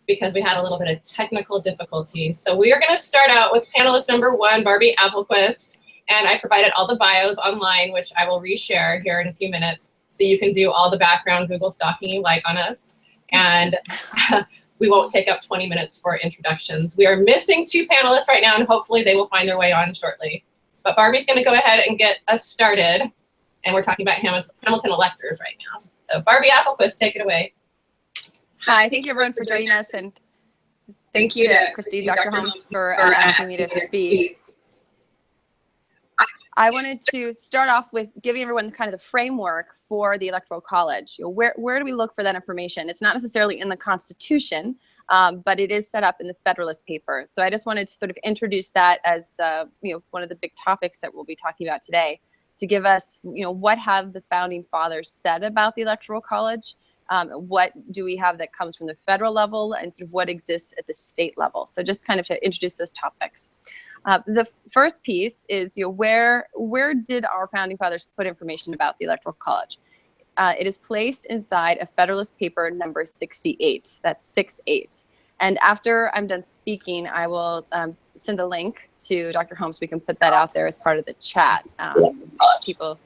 because we had a little bit of technical difficulty. So we are going to start out with panelist number 1, Barbi Appelquist, and I provided all the bios online, which I will reshare here in a few minutes, so you can do all the background Google stalking you like on us, and we won't take up 20 minutes for introductions. We are missing 2 panelists right now, and hopefully they will find their way on shortly. But Barbi's going to go ahead and get us started, and we're talking about Hamilton electors right now. So Barbi Appelquist, take it away. Hi, thank you everyone for joining us, and thank you to Kristie, Dr. Holmes, for asking me to speak. I wanted to start off with giving everyone kind of the framework for the Electoral College. Where do we look for that information? It's not necessarily in the Constitution, but it is set up in the Federalist Papers. So I just wanted to sort of introduce that as one of the big topics that we'll be talking about today, to give us, what have the Founding Fathers said about the Electoral College? What do we have that comes from the federal level, and sort of what exists at the state level? So just kind of to introduce those topics. The first piece is, where did our Founding Fathers put information about the Electoral College? It is placed inside a Federalist paper number 68. That's 68. And after I'm done speaking, I will send a link to Dr. Holmes. We can put that out there as part of the chat. People.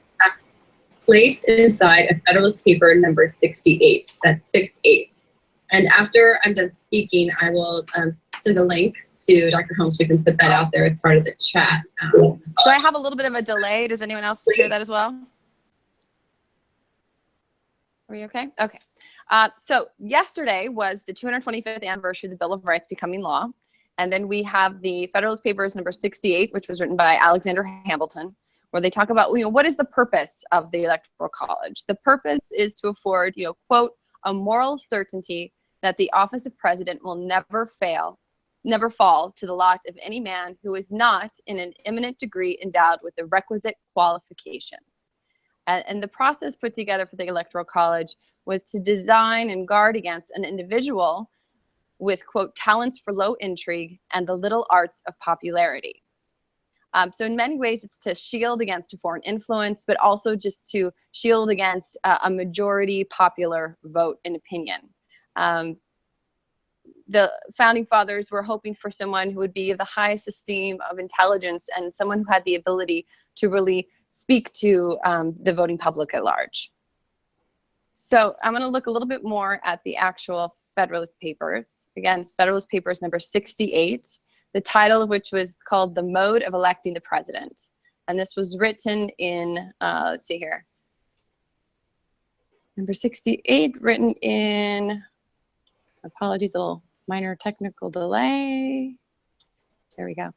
Placed inside a Federalist paper number 68. That's 68. And after I'm done speaking, I will send a link to Dr. Holmes. We can put that out there as part of the chat. So I have a little bit of a delay. Does anyone else hear that as well? Are we okay? Okay. So yesterday was the 225th anniversary of the Bill of Rights becoming law. And then we have the Federalist Papers number 68, which was written by Alexander Hamilton, where they talk about, what is the purpose of the Electoral College? The purpose is to afford, quote, a moral certainty that the office of president will never fall to the lot of any man who is not in an eminent degree endowed with the requisite qualifications. And the process put together for the Electoral College was to design and guard against an individual with, quote, talents for low intrigue and the little arts of popularity. So in many ways, it's to shield against a foreign influence, but also just to shield against a majority popular vote and opinion. The Founding Fathers were hoping for someone who would be of the highest esteem of intelligence and someone who had the ability to really speak to the voting public at large. So I'm going to look a little bit more at the actual Federalist Papers. Again, it's Federalist Papers number 68. The title of which was called The Mode of Electing the President. And this was written in, let's see here, number 68, written in, apologies, a little minor technical delay. There we go.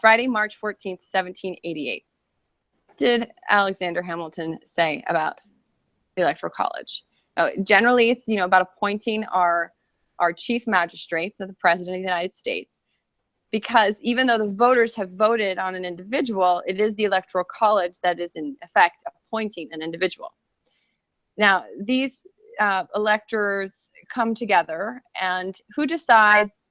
Friday, March 14th, 1788. What did Alexander Hamilton say about the Electoral College? Generally, it's, about appointing our chief magistrates of the President of the United States. Because even though the voters have voted on an individual, it is the Electoral College that is in effect appointing an individual. Now, these electors come together, and who decides,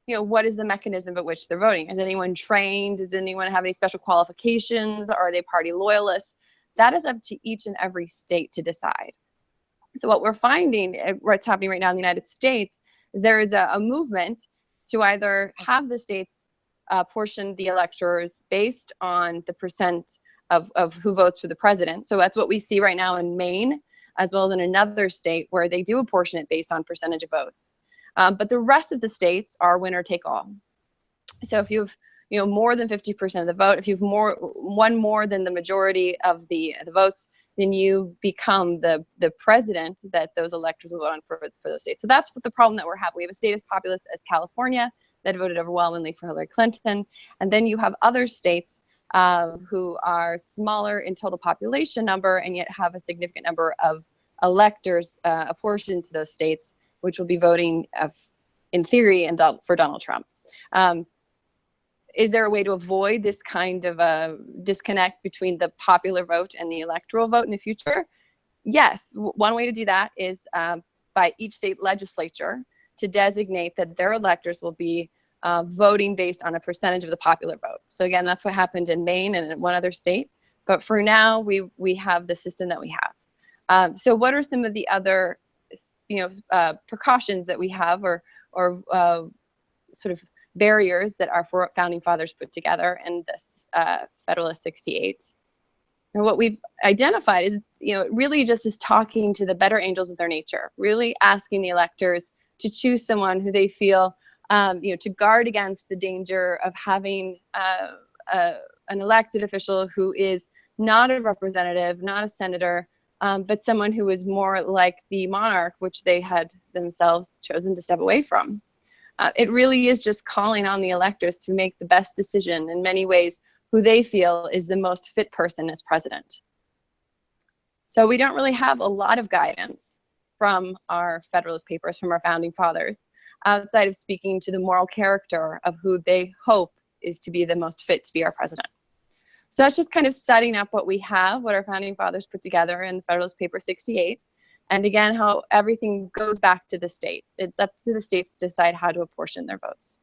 what is the mechanism by which they're voting? Is anyone trained? Does anyone have any special qualifications? Are they party loyalists? That is up to each and every state to decide. So what we're finding, what's happening right now in the United States, is there is a movement to either have the states portion the electors based on the percent of who votes for the president. So that's what we see right now in Maine, as well as in another state where they do apportion it based on percentage of votes. But the rest of the states are winner take all. So if you have more than 50% of the vote, if you have one more than the majority of the votes, then you become the president that those electors will vote on for those states. So that's what the problem that we're having. We have a state as populous as California that voted overwhelmingly for Hillary Clinton. And then you have other states who are smaller in total population number and yet have a significant number of electors apportioned to those states, which will be voting in theory for Donald Trump. Is there a way to avoid this kind of a disconnect between the popular vote and the electoral vote in the future? Yes, one way to do that is by each state legislature to designate that their electors will be voting based on a percentage of the popular vote. So again, that's what happened in Maine and in one other state. But for now, we have the system that we have. So what are some of the other precautions that we have, or sort of barriers that our founding fathers put together in this Federalist 68. And what we've identified is, it really just is talking to the better angels of their nature, really asking the electors to choose someone who they feel, to guard against the danger of having an elected official who is not a representative, not a senator, but someone who is more like the monarch, which they had themselves chosen to step away from. It really is just calling on the electors to make the best decision in many ways, who they feel is the most fit person as president. So we don't really have a lot of guidance from our Federalist Papers, from our founding fathers, outside of speaking to the moral character of who they hope is to be the most fit to be our president. So that's just kind of setting up what we have, what our founding fathers put together in Federalist Paper 68. And again, how everything goes back to the states. It's up to the states to decide how to apportion their votes.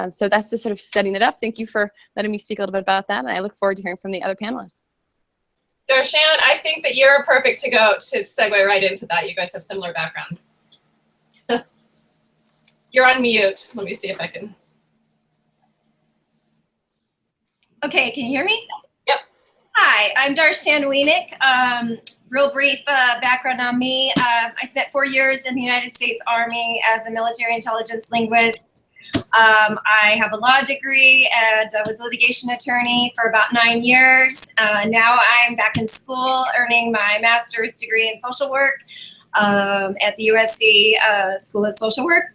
So that's just sort of setting it up. Thank you for letting me speak a little bit about that. And I look forward to hearing from the other panelists. Darshann, I think that you're perfect to go to segue right into that. You guys have similar background. You're on mute. Let me see if I can. Okay, can you hear me? Yep. Hi, I'm Darshann Wienick. Real brief background on me. I spent 4 years in the United States Army as a military intelligence linguist. I have a law degree and I was a litigation attorney for about 9 years. Now I'm back in school earning my master's degree in social work at the USC School of Social Work.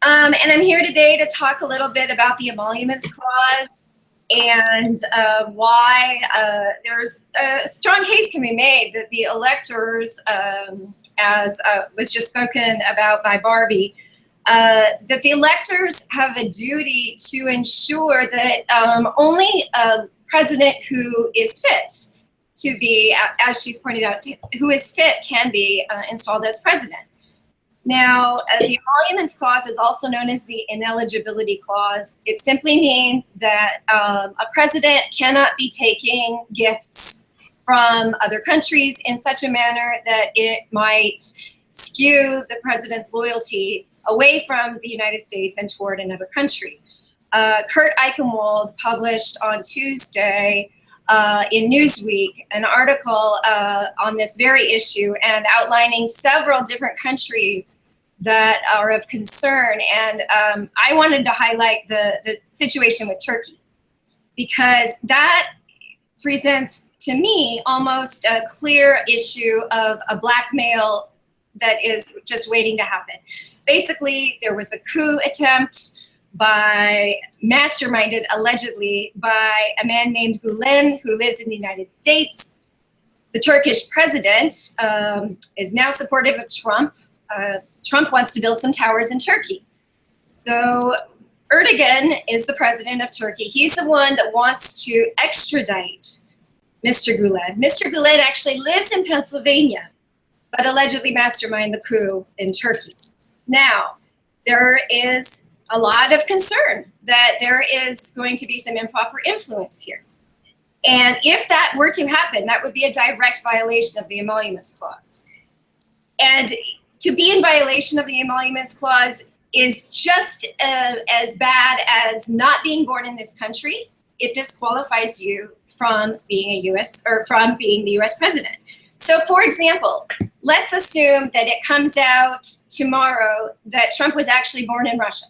And I'm here today to talk a little bit about the Emoluments Clause and why there's a strong case can be made that the electors, as was just spoken about by Barbi, that the electors have a duty to ensure that only a president who is fit to be, as she's pointed out, who is fit can be installed as president. Now, the Emoluments Clause is also known as the Ineligibility Clause. It simply means that a president cannot be taking gifts from other countries in such a manner that it might skew the president's loyalty away from the United States and toward another country. Kurt Eichenwald published on Tuesday in Newsweek an article on this very issue and outlining several different countries that are of concern. And I wanted to highlight the situation with Turkey, because that presents to me almost a clear issue of a blackmail that is just waiting to happen. Basically, there was a coup attempt masterminded allegedly by a man named Gulen, who lives in the United States. The Turkish president is now supportive of Trump. Trump wants to build some towers in Turkey. So Erdogan is the president of Turkey. He's the one that wants to extradite Mr. Gulen. Mr. Gulen actually lives in Pennsylvania, but allegedly masterminded the coup in Turkey. Now, there is a lot of concern that there is going to be some improper influence here. And if that were to happen, that would be a direct violation of the Emoluments Clause. And to be in violation of the Emoluments Clause is just as bad as not being born in this country. It disqualifies you from being a U.S. or from being the U.S. president. So, for example, let's assume that it comes out tomorrow that Trump was actually born in Russia.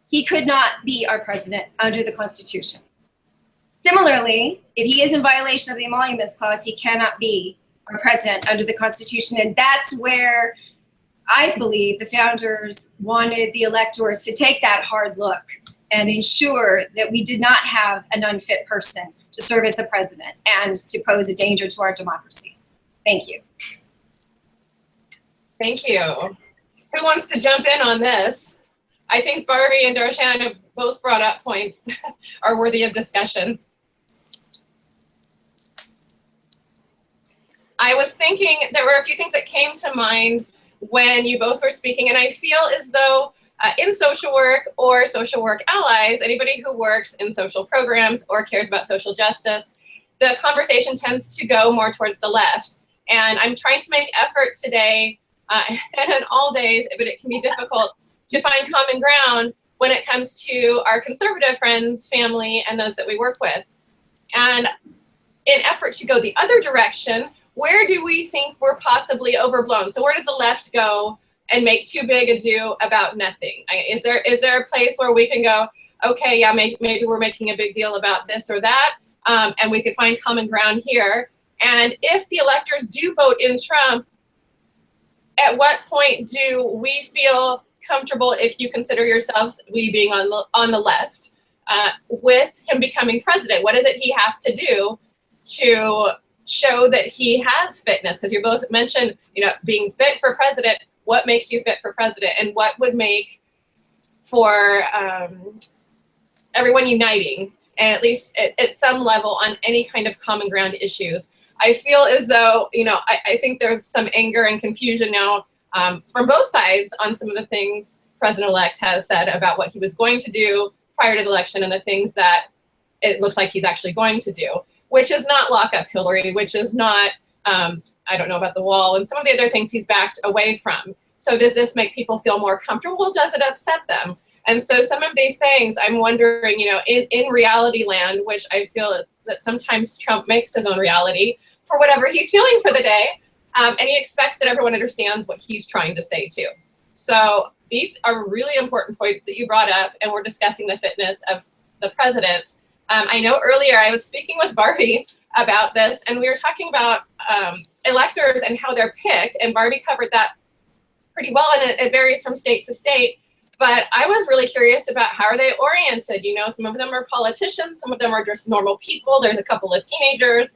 He could not be our president under the Constitution. Similarly, if he is in violation of the Emoluments Clause, he cannot be our president under the Constitution. And that's where I believe the founders wanted the electors to take that hard look and ensure that we did not have an unfit person to serve as the president and to pose a danger to our democracy. Thank you. Thank you. Who wants to jump in on this? I think Barbi and Darshann have both brought up points that are worthy of discussion. I was thinking there were a few things that came to mind when you both were speaking, and I feel as though in social work or social work allies, anybody who works in social programs or cares about social justice, the conversation tends to go more towards the left. And I'm trying to make effort today and on all days, but it can be difficult to find common ground when it comes to our conservative friends, family, and those that we work with. And in effort to go the other direction, where do we think we're possibly overblown? So where does the left go and make too big a do about nothing? Is there a place where we can go, okay, yeah, maybe we're making a big deal about this or that, and we could find common ground here? And if the electors do vote in Trump, at what point do we feel comfortable, if you consider yourselves, we being on the left, with him becoming president? What is it he has to do to show that he has fitness? Because you both mentioned, being fit for president. What makes you fit for president, and what would make for everyone uniting, and at least at some level on any kind of common ground issues? I feel as though, I think there's some anger and confusion now from both sides on some of the things President-elect has said about what he was going to do prior to the election and the things that it looks like he's actually going to do, which is not lock up Hillary, which is not, I don't know about the wall, and some of the other things he's backed away from. So does this make people feel more comfortable? Does it upset them? And so some of these things, I'm wondering, in reality land, which I feel that sometimes Trump makes his own reality for whatever he's feeling for the day, and he expects that everyone understands what he's trying to say too. So these are really important points that you brought up, and we're discussing the fitness of the president. I know earlier I was speaking with Barbi about this, and we were talking about electors and how they're picked, and Barbi covered that pretty well, and it varies from state to state. But I was really curious about how are they oriented? Some of them are politicians, some of them are just normal people. There's a couple of teenagers.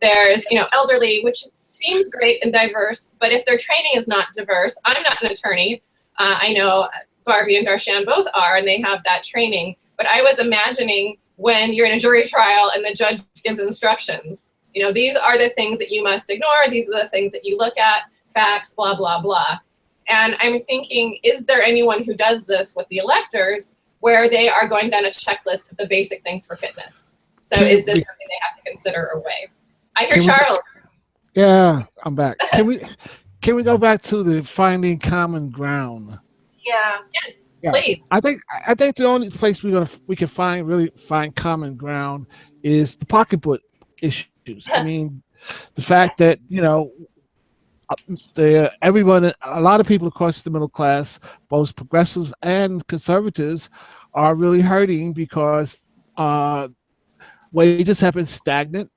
There's, elderly, which seems great and diverse. But if their training is not diverse, I'm not an attorney. I know Barbi and Darshann both are, and they have that training. But I was imagining when you're in a jury trial and the judge gives instructions, these are the things that you must ignore. These are the things that you look at, facts, blah, blah, blah. And I'm thinking, is there anyone who does this with the electors where they are going down a checklist of the basic things for fitness? So is this something they have to consider or weigh? I hear Charles. Yeah, I'm back. Can we go back to the finding common ground? Yeah. Yes, yeah. Please. I think the only place we can really find common ground is the pocketbook issues. I mean, the fact that everyone, a lot of people across the middle class, both progressives and conservatives, are really hurting because wages have been stagnant.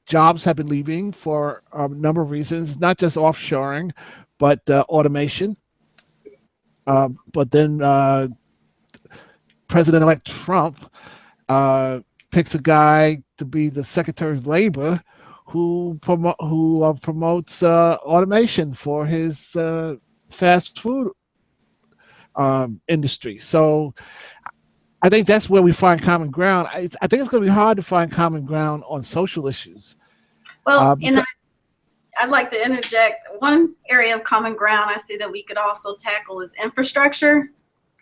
Jobs have been leaving for a number of reasons, not just offshoring, but automation. But then President-elect Trump picks a guy to be the Secretary of Labor who promotes automation for his fast food industry. So I think that's where we find common ground. I think it's going to be hard to find common ground on social issues. Well, I'd like to interject. One area of common ground I see that we could also tackle is infrastructure.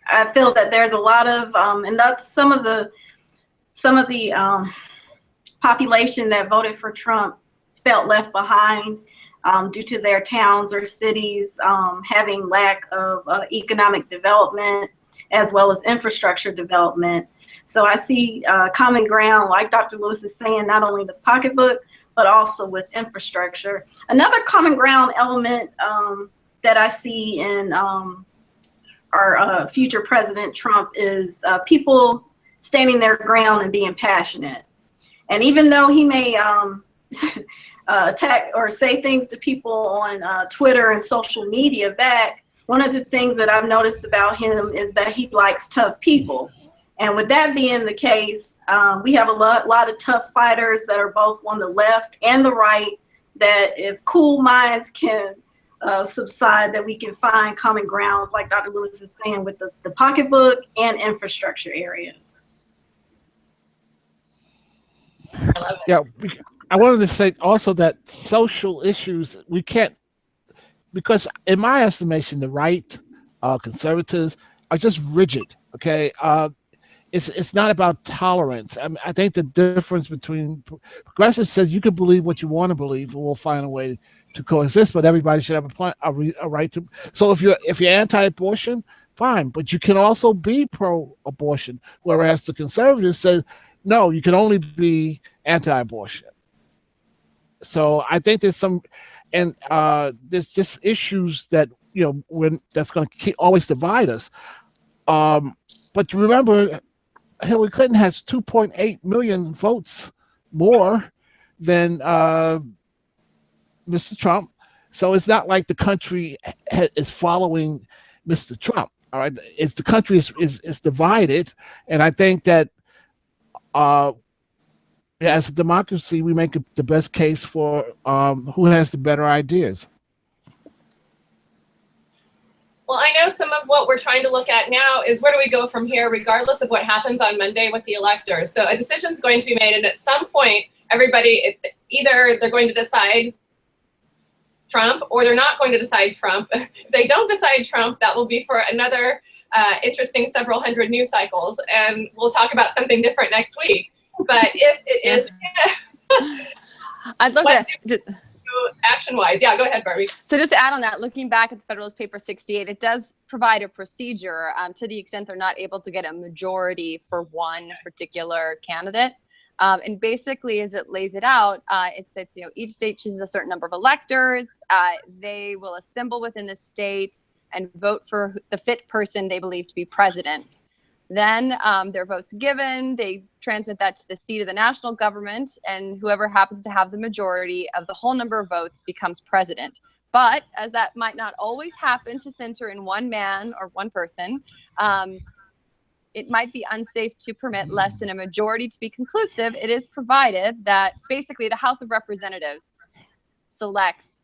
I feel that there's a lot of, and that's some of the population that voted for Trump felt left behind due to their towns or cities having lack of economic development as well as infrastructure development. So I see common ground, like Dr. Lewis is saying, not only the pocketbook, but also with infrastructure. Another common ground element that I see in our future President Trump is people standing their ground and being passionate. And even though he may attack or say things to people on Twitter and social media back, one of the things that I've noticed about him is that he likes tough people. And with that being the case, we have a lot of tough fighters that are both on the left and the right, that if cool minds can subside, that we can find common grounds, like Dr. Lewis is saying, with the pocketbook and infrastructure areas. I love it. Yeah, I wanted to say also that social issues, we can't, because in my estimation, the right, conservatives are just rigid, okay? It's not about tolerance. I think the difference between progressives says you can believe what you want to believe, and we'll find a way to coexist, but everybody should have a right to. So if you're anti-abortion, fine, but you can also be pro-abortion, whereas the conservatives say, no, you can only be anti-abortion. So I think there's some, and there's just issues that that's going to always divide us. But remember, Hillary Clinton has 2.8 million votes more than Mr. Trump. So it's not like the country is following Mr. Trump. All right, it's the country is divided, and I think that as a democracy, we make the best case for who has the better ideas. Well, I know some of what we're trying to look at now is where do we go from here, regardless of what happens on Monday with the electors. So a decision is going to be made, and at some point, everybody, either they're going to decide Trump or they're not going to decide Trump. If they don't decide Trump, that will be for another interesting several hundred news cycles, and we'll talk about something different next week. But if it is, I'd love to just action-wise. Yeah, go ahead, Barbi. So just to add on that, looking back at the Federalist Paper 68, it does provide a procedure to the extent they're not able to get a majority for one particular candidate. And basically, as it lays it out, it says, each state chooses a certain number of electors. They will assemble within the state and vote for the fit person they believe to be president. Then their vote's given. They transmit that to the seat of the national government, and whoever happens to have the majority of the whole number of votes becomes president. But as that might not always happen to center in one man or one person, it might be unsafe to permit less than a majority to be conclusive. It is provided that basically the House of Representatives selects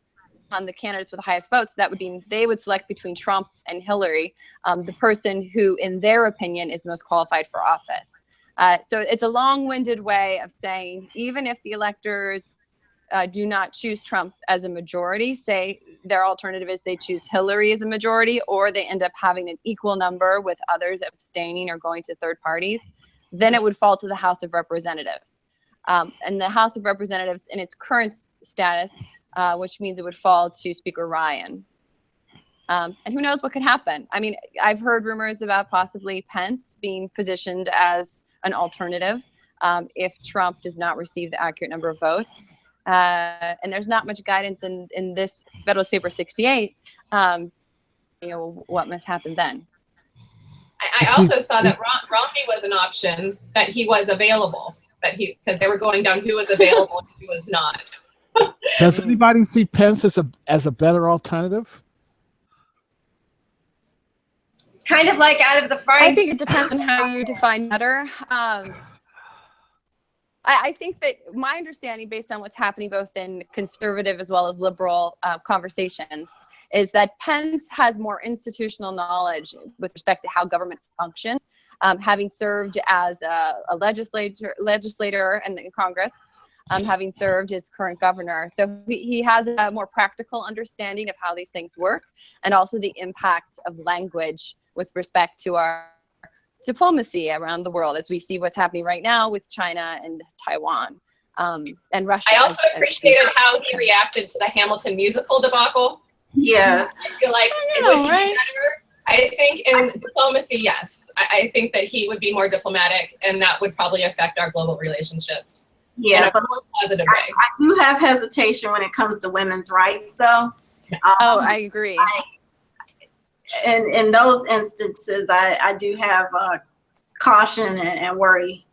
the candidates with the highest votes. That would mean they would select between Trump and Hillary, the person who, in their opinion, is most qualified for office. So it's a long-winded way of saying, even if the electors do not choose Trump as a majority, say their alternative is they choose Hillary as a majority, or they end up having an equal number with others abstaining or going to third parties, then it would fall to the House of Representatives. And the House of Representatives in its current status, which means it would fall to Speaker Ryan. And who knows what could happen? I mean, I've heard rumors about possibly Pence being positioned as an alternative if Trump does not receive the accurate number of votes. And there's not much guidance in this Federalist Paper 68, what must happen then. I also saw that Romney was an option, that he was available, because they were going down who was available and who was not. Does anybody see Pence as a better alternative? It's kind of like out of the frying. I think it depends on how you define better. I think that my understanding, based on what's happening both in conservative as well as liberal conversations, is that Pence has more institutional knowledge with respect to how government functions, having served as a legislator in Congress, having served as current governor. So he has a more practical understanding of how these things work, and also the impact of language with respect to our diplomacy around the world, as we see what's happening right now with China and Taiwan and Russia. I also appreciated how he reacted to the Hamilton musical debacle. Yeah. I feel like would he be better? I think in diplomacy, yes. I think that he would be more diplomatic, and that would probably affect our global relationships. Yeah, in a more positive way. I do have hesitation when it comes to women's rights, though. I agree. In those instances, I do have caution and worry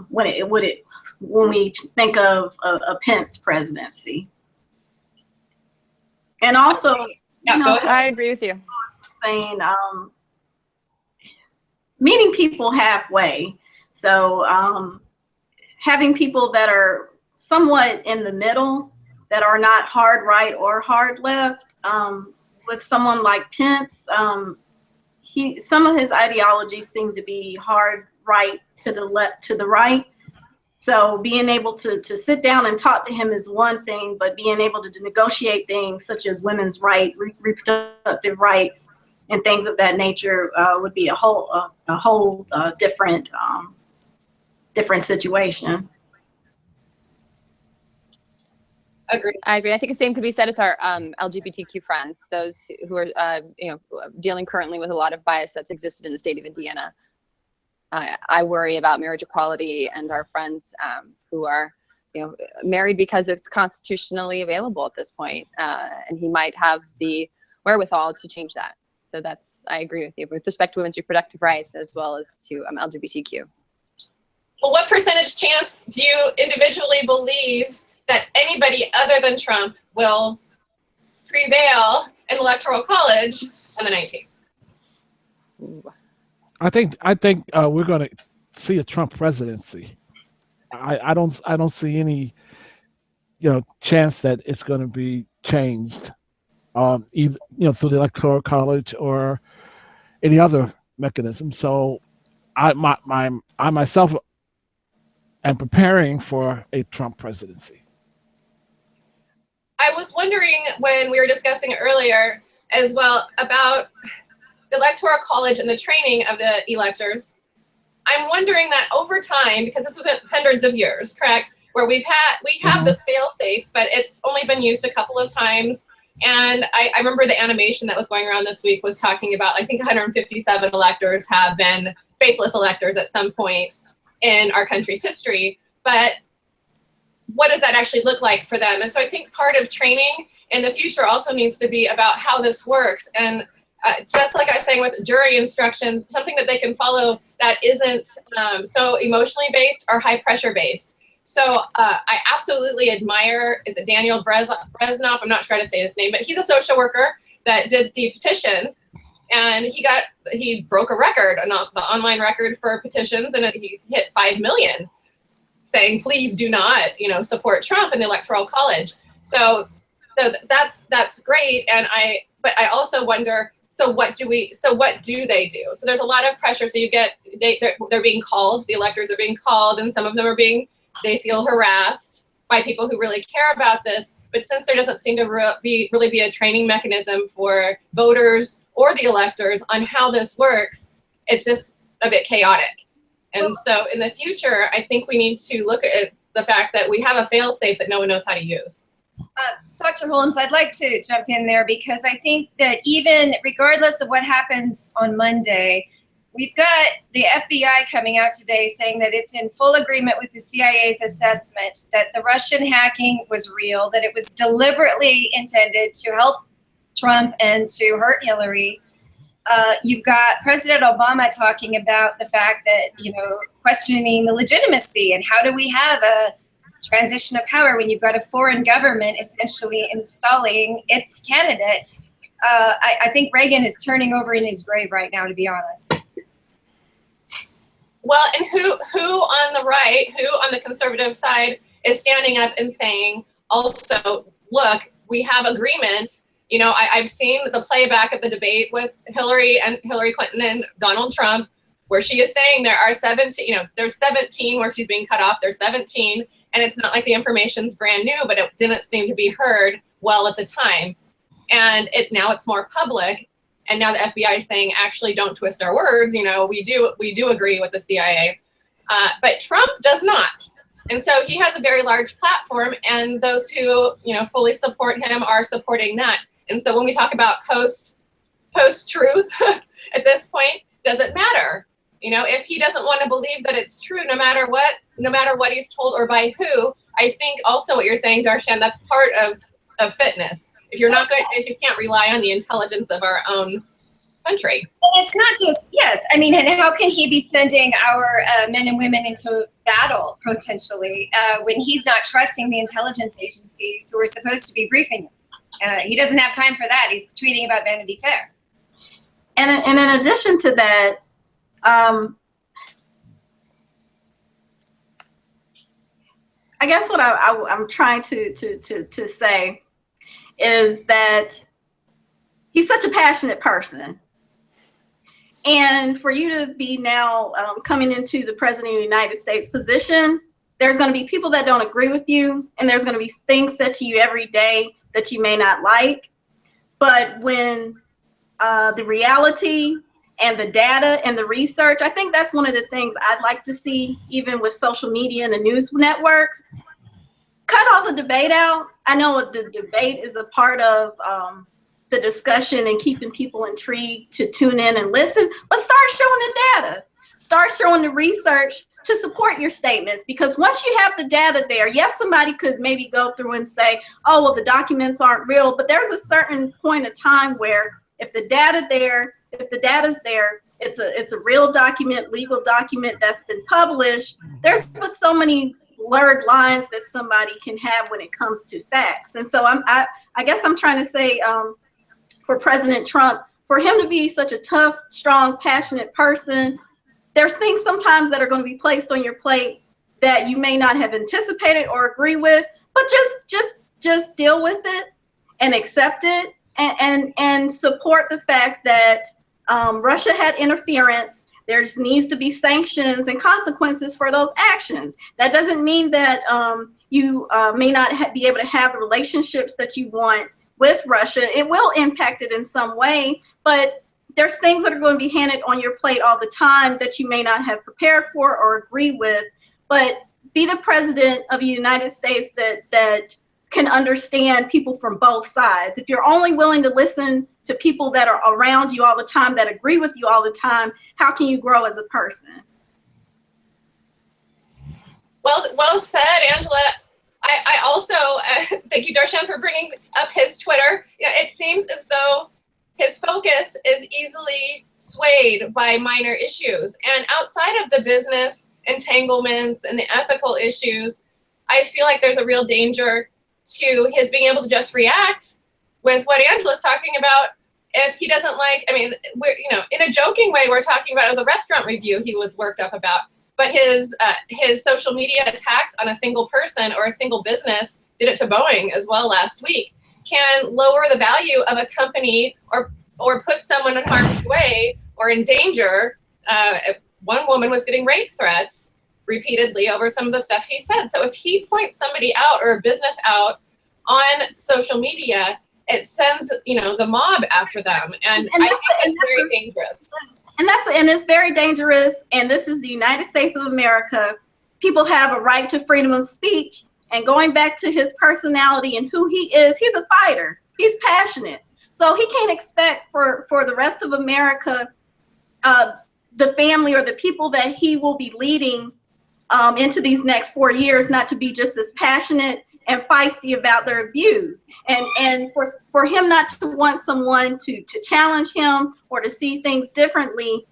when we think of a Pence presidency. And also, I agree with you. Saying meeting people halfway. So having people that are somewhat in the middle, that are not hard right or hard left. With someone like Pence, some of his ideologies seem to be hard right to the left, to the right. So being able to sit down and talk to him is one thing, but being able to negotiate things such as women's rights, reproductive rights, and things of that nature would be a whole different situation. Agreed. I agree. I think the same could be said with our LGBTQ friends, those who are, dealing currently with a lot of bias that's existed in the state of Indiana. I worry about marriage equality and our friends who are, married because it's constitutionally available at this point, and he might have the wherewithal to change that. So I agree with you with respect to women's reproductive rights as well as to LGBTQ. Well, what percentage chance do you individually believe that anybody other than Trump will prevail in the Electoral College on the 19th? Ooh. I think we're going to see a Trump presidency. I don't see any chance that it's going to be changed, either through the Electoral College or any other mechanism. So I myself am preparing for a Trump presidency. I was wondering when we were discussing earlier as well about the Electoral College and the training of the electors. I'm wondering that over time, because it's been hundreds of years, correct, where we have this fail-safe, but it's only been used a couple of times. And I remember the animation that was going around this week was talking about, I think 157 electors have been faithless electors at some point in our country's history. But what does that actually look like for them? And so I think part of training in the future also needs to be about how this works. And just like I was saying with jury instructions, something that they can follow that isn't so emotionally based or high pressure based. So I absolutely admire, is it Daniel Breznoff? I'm not sure how to say his name, but he's a social worker that did the petition, and he broke a record, the online record for petitions, and he hit 5 million, saying please do not, support Trump in the Electoral College. So that's great, but I also wonder. So what do they do? So there's a lot of pressure. So they're being called, the electors are being called, and some of them they feel harassed by people who really care about this. But since there doesn't seem to really be a training mechanism for voters or the electors on how this works, it's just a bit chaotic. And so in the future, I think we need to look at the fact that we have a fail-safe that no one knows how to use. Dr. Holmes, I'd like to jump in there because I think that even regardless of what happens on Monday, we've got the FBI coming out today saying that it's in full agreement with the CIA's assessment that the Russian hacking was real, that it was deliberately intended to help Trump and to hurt Hillary. You've got President Obama talking about the fact that, questioning the legitimacy and how do we have a transition of power when you've got a foreign government essentially installing its candidate. I think Reagan is turning over in his grave right now, to be honest. Well, and who on the right, who on the conservative side is standing up and saying, also, look, we have agreement. I've seen the playback of the debate with Hillary Clinton and Donald Trump, where she is saying there are 17, there's 17 where she's being cut off. There's 17. And it's not like the information's brand new, but it didn't seem to be heard well at the time. And now it's more public. And now the FBI is saying, actually, don't twist our words. We do agree with the CIA. But Trump does not. And so he has a very large platform, and those who, fully support him are supporting that. And so when we talk about post-truth at this point, does it matter? If he doesn't want to believe that it's true, no matter what he's told or by who, I think also what you're saying, Darshann, that's part of fitness. If you can't rely on the intelligence of our own country. It's not just, yes. I mean, and how can he be sending our men and women into battle potentially when he's not trusting the intelligence agencies who are supposed to be briefing him? He doesn't have time for that. He's tweeting about Vanity Fair. And in addition to that, I guess what I'm trying to say is that he's such a passionate person. And for you to be now coming into the President of the United States position, there's going to be people that don't agree with you, and there's going to be things said to you every day that you may not like. But when the reality and the data and the research, I think that's one of the things I'd like to see, even with social media and the news networks. cut all the debate out. I know the debate is a part of the discussion and keeping people intrigued to tune in and listen, but start showing the data. Start showing the research to support your statements, because once you have the data there, yes, somebody could maybe go through and say, oh, well, the documents aren't real, but there's a certain point of time where if the data's there, it's a real document, legal document that's been published. There's but so many blurred lines that somebody can have when it comes to facts. And so I guess I'm trying to say for President Trump, for him to be such a tough, strong, passionate person, there's things sometimes that are going to be placed on your plate that you may not have anticipated or agree with, but just deal with it and accept it and support the fact that Russia had interference. There needs to be sanctions and consequences for those actions. That doesn't mean that you may not be able to have the relationships that you want with Russia. It will impact it in some way, but there's things that are going to be handed on your plate all the time that you may not have prepared for or agree with. But be the president of the United States that can understand people from both sides. If you're only willing to listen to people that are around you all the time, that agree with you all the time, how can you grow as a person? Well said, Angela. I also thank you, Darshann, for bringing up his Twitter. You know, it seems as though his focus is easily swayed by minor issues. And outside of the business entanglements and the ethical issues, I feel like there's a real danger to his being able to just react with what Angela's talking about. If he doesn't like, I mean, we're, you know, in a joking way, we're talking about it was a restaurant review he was worked up about, but his social media attacks on a single person or a single business, did it to Boeing as well last week, can lower the value of a company or put someone in harm's way or in danger. One woman was getting rape threats repeatedly over some of the stuff he said. So if he points somebody out or a business out on social media, it sends, you know, the mob after them. And I think it's very dangerous. And it's very dangerous. And this is the United States of America. People have a right to freedom of speech. And going back to his personality and who he is, he's a fighter. He's passionate. So he can't expect for the rest of America, the family or the people that he will be leading into these next 4 years, not to be just as passionate and feisty about their views. And for him not to want someone to challenge him or to see things differently,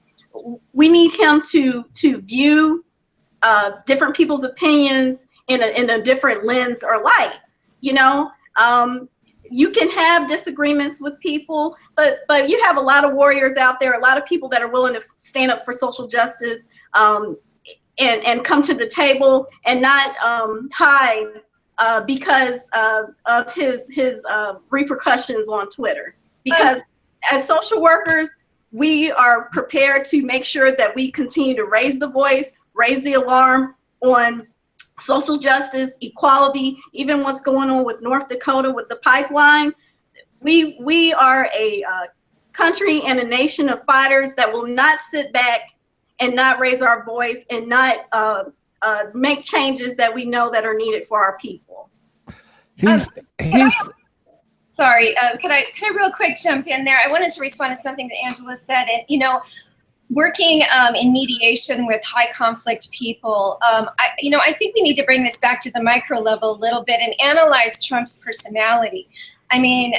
we need him to view different people's opinions in a different lens or light. You know, you can have disagreements with people, but you have a lot of warriors out there, a lot of people that are willing to stand up for social justice and come to the table and not hide because of his repercussions on Twitter. Because as social workers, we are prepared to make sure that we continue to raise the voice, raise the alarm on social justice, equality, even what's going on with North Dakota with the pipeline. We are a country and a nation of fighters that will not sit back and not raise our voice and not make changes that we know that are needed for our people. Sorry, can I I real quick jump in there? I wanted to respond to something that Angela said. And, you know, working in mediation with high conflict people, I think we need to bring this back to the micro level a little bit and analyze Trump's personality. I mean,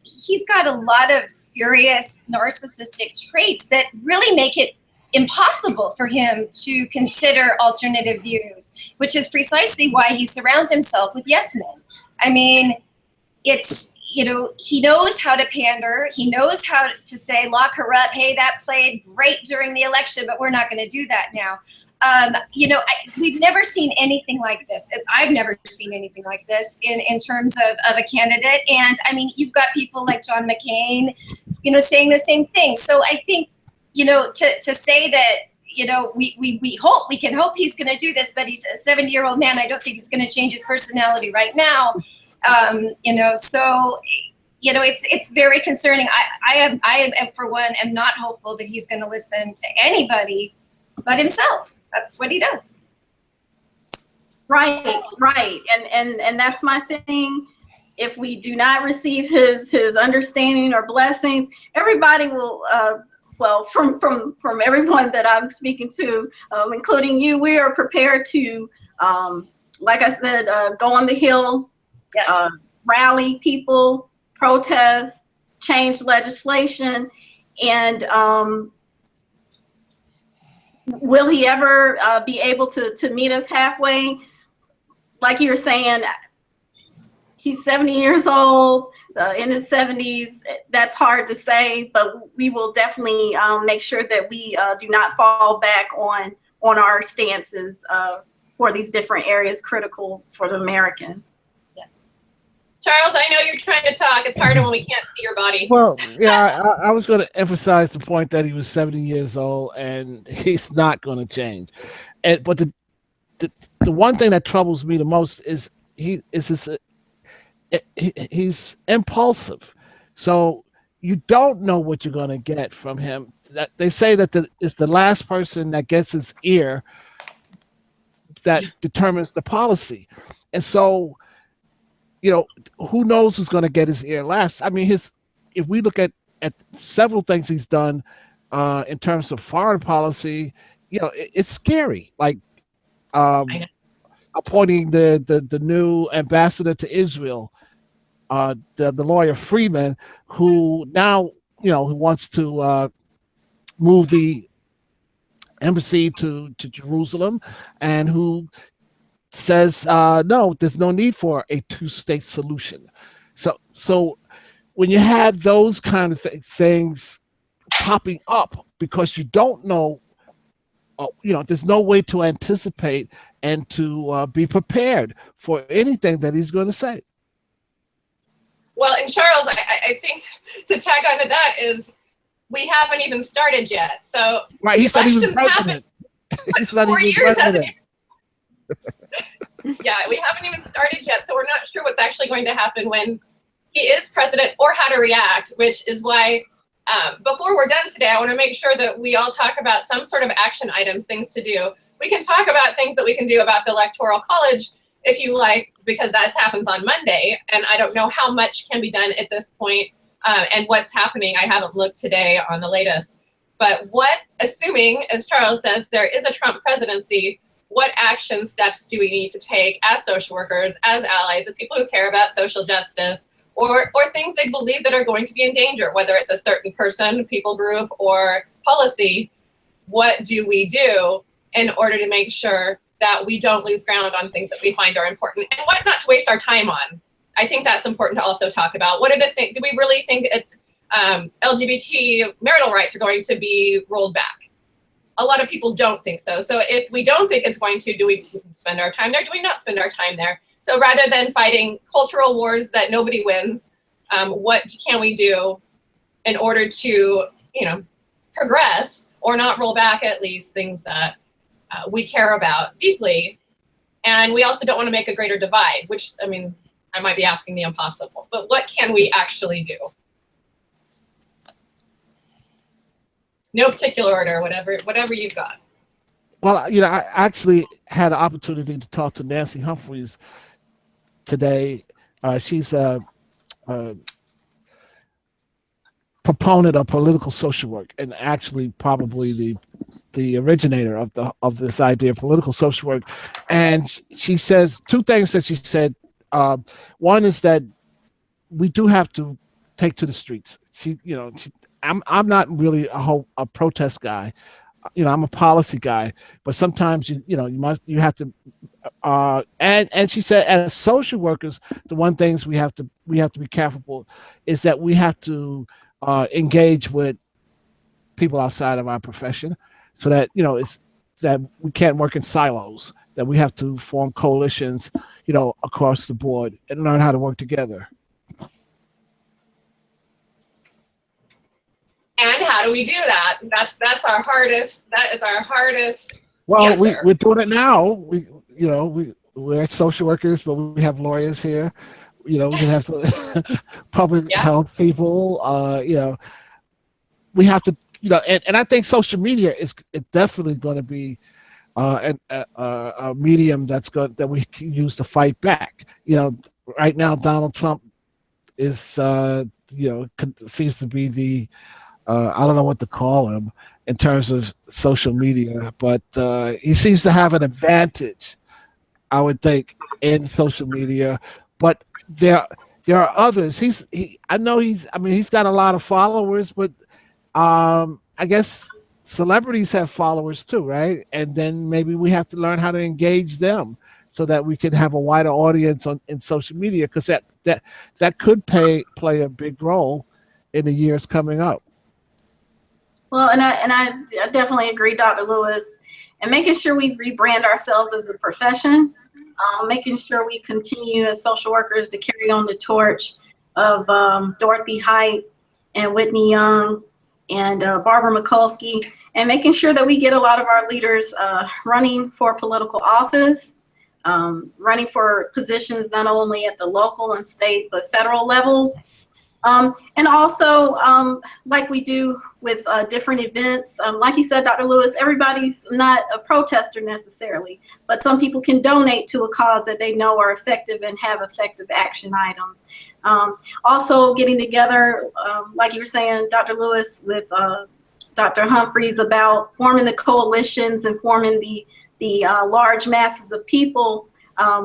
he's got a lot of serious narcissistic traits that really make it impossible for him to consider alternative views, which is precisely why he surrounds himself with yes men. I mean, it's, you know, he knows how to pander. He knows how to say, lock her up. Hey, that played great during the election, but we're not going to do that now. We've never seen anything like this. I've never seen anything like this in terms of a candidate. And I mean, you've got people like John McCain, you know, saying the same thing. So I think, you know, to say that, you know, we can hope he's going to do this, but he's a 70-year-old man. I don't think he's going to change his personality right now. So, you know, it's very concerning. I am for one, am not hopeful that he's going to listen to anybody but himself. That's what he does. Right. And that's my thing. If we do not receive his understanding or blessings, everybody will well, from everyone that I'm speaking to, including you, we are prepared to like I said, go on the Hill, Yes. Rally people, protest, change legislation, and will he ever be able to meet us halfway? Like you were saying, he's 70 years old, in his 70s. That's hard to say, but we will definitely make sure that we do not fall back on our stances for these different areas critical for the Americans. Yes. Charles, I know you're trying to talk. It's harder when we can't see your body. Well, yeah, I was going to emphasize the point that he was 70 years old and he's not going to change. But the one thing that troubles me the most is he's impulsive. So you don't know what you're going to get from him. That they say that it's the last person that gets his ear that determines the policy. And so, who knows who's going to get his ear last? I mean, if we look at several things he's done in terms of foreign policy, it's scary. Like appointing the new ambassador to Israel, the lawyer Freeman, who now who wants to move the embassy to Jerusalem, and who says no, there's no need for a two-state solution. So when you have those kind of things popping up, because you don't know, there's no way to anticipate and to be prepared for anything that he's going to say. Well, and Charles, I think to tag onto that is we haven't even started yet. So right, he's not even president. He's not 4 even years president. Yeah, we haven't even started yet, so we're not sure what's actually going to happen when he is president or how to react, which is why before we're done today, I want to make sure that we all talk about some sort of action items, things to do. We can talk about things that we can do about the Electoral College if you like, because that happens on Monday, and I don't know how much can be done at this point and what's happening. I haven't looked today on the latest. But assuming, as Charles says, there is a Trump presidency, what action steps do we need to take as social workers, as allies, as people who care about social justice, or things they believe that are going to be in danger, whether it's a certain person, people group, or policy? What do we do in order to make sure that we don't lose ground on things that we find are important, and what not to waste our time on? I think that's important to also talk about. What are the things, do we really think it's LGBT marital rights are going to be rolled back? A lot of people don't think so. So if we don't think it's going to, do we spend our time there? Do we not spend our time there? So rather than fighting cultural wars that nobody wins, what can we do in order to, progress or not roll back at least things that we care about deeply? And we also don't want to make a greater divide, which, I mean, I might be asking the impossible, but what can we actually do? No particular order, whatever you've got. Well, I actually had an opportunity to talk to Nancy Humphreys today. She's a proponent of political social work, and actually probably the originator of this idea of political social work. And she says two things that she said. One is that we do have to take to the streets. I'm not really a protest guy. I'm a policy guy, but sometimes you have to. And she said, as social workers, the one things we have to be careful is that we have to engage with people outside of our profession, so that it's that we can't work in silos. That we have to form coalitions, across the board, and learn how to work together. And how do we do that? That's our hardest. That is our hardest. Well, answer. we're doing it now. We're social workers, but we have lawyers here. We can have some public health people. We have to. And I think social media is definitely going to be and a medium that we can use to fight back. Right now Donald Trump is seems to be the I don't know what to call him in terms of social media, but he seems to have an advantage, I would think, in social media. But there are others. He's got a lot of followers, but I guess celebrities have followers too, right? And then maybe we have to learn how to engage them so that we can have a wider audience in social media, because that could play a big role in the years coming up. Well, and I definitely agree, Dr. Lewis, and making sure we rebrand ourselves as a profession, making sure we continue as social workers to carry on the torch of Dorothy Height and Whitney Young and Barbara Mikulski, and making sure that we get a lot of our leaders running for political office, running for positions not only at the local and state but federal levels. And also, like we do with different events, like you said, Dr. Lewis, everybody's not a protester necessarily, but some people can donate to a cause that they know are effective and have effective action items. Also getting together, like you were saying, Dr. Lewis, with Dr. Humphreys, about forming the coalitions and forming the large masses of people.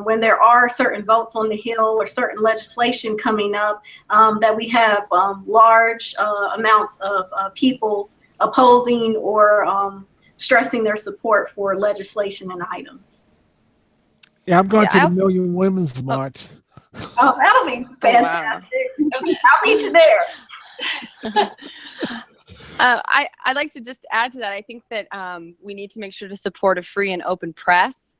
When there are certain votes on the Hill or certain legislation coming up, that we have large amounts of people opposing or stressing their support for legislation and items. Yeah, I'm going to the Million Women's March. Oh, that'll be fantastic. Oh, wow. I'll meet you there. I'd like to just add to that. I think that we need to make sure to support a free and open press.